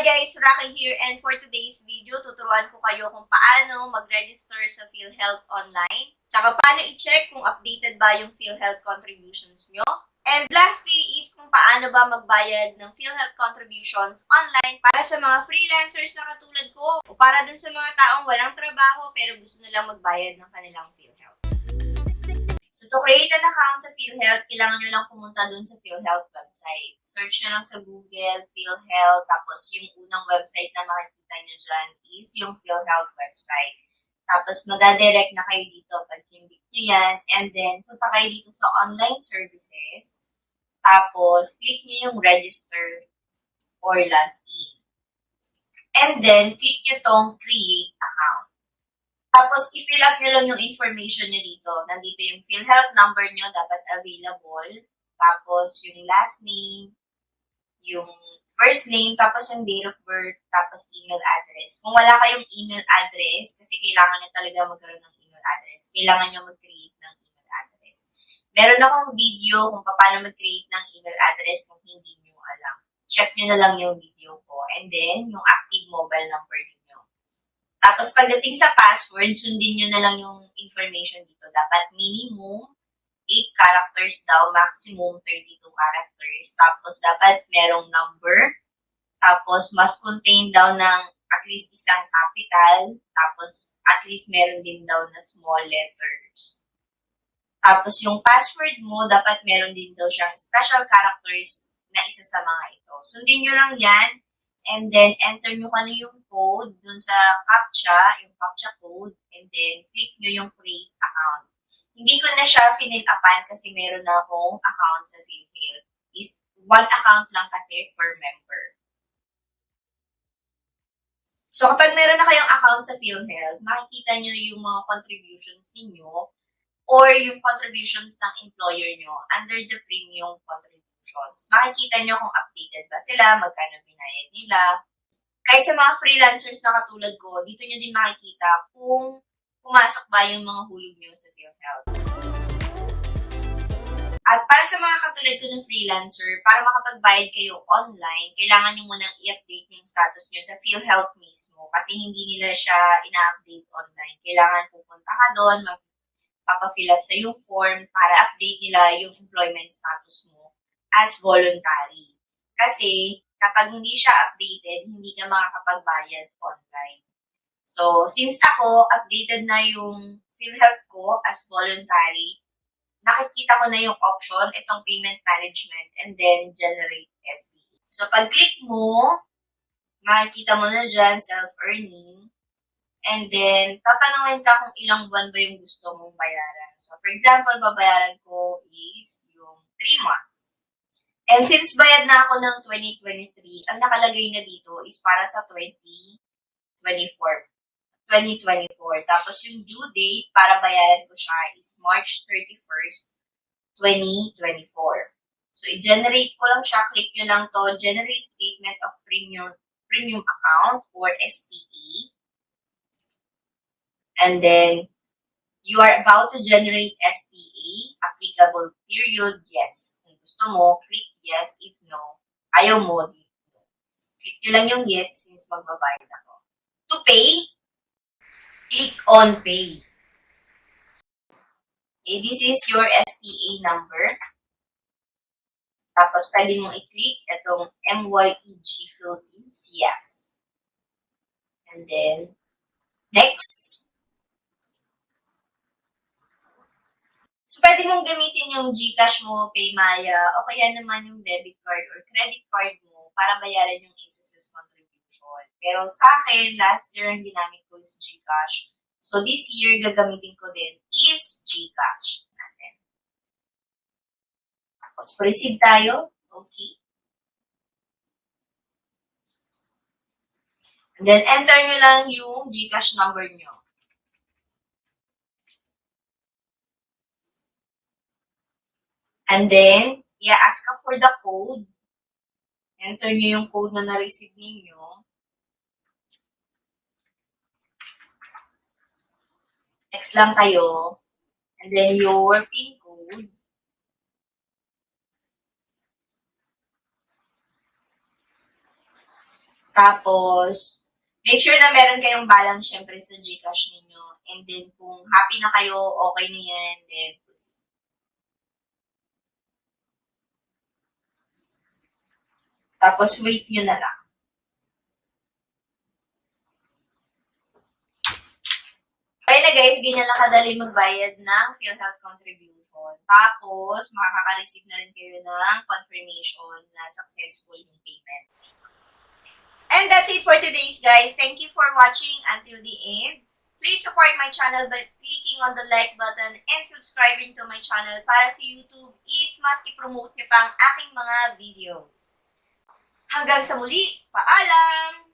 guys, Rocky here, and for today's video, tuturuan ko kayo kung paano mag-register sa PhilHealth online, tsaka paano i-check kung updated ba yung PhilHealth contributions nyo. And lastly is kung paano ba magbayad ng PhilHealth contributions online para sa mga freelancers na katulad ko o para dun sa mga taong walang trabaho pero gusto nilang magbayad ng kanilang PhilHealth. So to create an account sa PhilHealth, kailangan nyo lang pumunta dun sa PhilHealth website. Search nyo lang sa Google, PhilHealth, tapos yung unang website na makikita nyo dyan is yung PhilHealth website. Tapos magadirect na kayo dito pag click nyo yan, and then punta kayo dito sa online services, tapos click nyo yung register or login. And then click nyo tong create account. Tapos, i-fill up nyo lang yung information nyo dito. Nandito yung PhilHealth number nyo, dapat available. Tapos, yung last name, yung first name, tapos yung date of birth, tapos email address. Kung wala kayong email address, kasi kailangan nyo talaga magkaroon ng email address, kailangan nyo mag-create ng email address. Meron akong video kung paano mag-create ng email address kung hindi nyo alam. Check nyo na lang yung video ko. And then, yung active mobile number ninyo. Tapos pagdating sa password, sundin nyo na lang yung information dito. Dapat minimum 8 characters daw, maximum 32 characters. Tapos dapat merong number. Tapos must contain daw ng at least isang capital. Tapos at least meron din daw na small letters. Tapos yung password mo, dapat meron din daw siyang special characters na isa sa mga ito. Sundin nyo lang yan. And then, enter nyo kano yung code dun sa CAPTCHA, yung CAPTCHA code, and then, click nyo yung create account. Hindi ko na siya finil-upan kasi meron na akong account sa PhilHealth. One account lang kasi per member. So, kapag meron na kayong account sa PhilHealth, makikita nyo yung mga contributions ninyo or yung contributions ng employer nyo under the premium contributions. Makikita nyo kung updated ba sila, magkano binayad nila. Kahit sa mga freelancers na katulad ko, dito nyo din makikita kung pumasok ba yung mga hulog nyo sa PhilHealth. At para sa mga katulad ko ng freelancer, para makapagbayad kayo online, kailangan nyo munang i-update yung status nyo sa PhilHealth mismo kasi hindi nila siya ina-update online. Kailangan pupunta ka doon, magpapafill up sa yung form para update nila yung employment status mo as voluntary. Kasi, kapag hindi siya updated, hindi ka makakapagbayad online. So, since ako, updated na yung PhilHealth ko as voluntary, nakikita ko na yung option, itong payment management, and then generate SPE. So, pag-click mo, makikita mo na dyan, self-earning, and then, tatanungin ka kung ilang buwan ba yung gusto mong bayaran. So, for example, babayaran ko is yung 3 months. And since bayad na ako ng 2023, ang nakalagay na dito is para sa 2024. Tapos yung due date para bayaran ko siya is March 31st, 2024. So, i-generate ko lang siya. Click nyo lang to, Generate Statement of Premium Account or SPE. And then, you are about to generate SPE. Applicable period, yes. Kung gusto mo, click yes. If no, ayaw mo, click nyo lang yung yes since magbabayad ako. To pay, click on pay. Okay, this is your SPA number. Tapos, pwede mong i-click itong MYEG Philippines, yes. And then, next. So, pwede mong gamitin yung GCash mo, PayMaya, o kaya naman yung debit card or credit card mo para bayaran yung SSS contribution. Pero sa akin, last year ang ginamit ko is GCash. So, this year, gagamitin ko din is GCash natin. Tapos, proceed tayo. Okay. And then, enter nyo lang yung GCash number nyo. And then, i-ask ka for the code. Enter nyo yung code na na-receive ninyo. Next lang kayo. And then, your PIN code. Tapos, make sure na meron kayong balance syempre sa GCash ninyo. And then, kung happy na kayo, okay na yan, then proceed. Tapos, wait nyo na lang. Kaya na guys, ganyan lang kadali magbayad ng PhilHealth contribution. Tapos, makaka-receive na rin kayo ng confirmation na successful yung payment. And that's it for today's guys. Thank you for watching until the end. Please support my channel by clicking on the like button and subscribing to my channel para sa YouTube is mas i-promote niyo pa ang aking mga videos. Hanggang sa muli, paalam!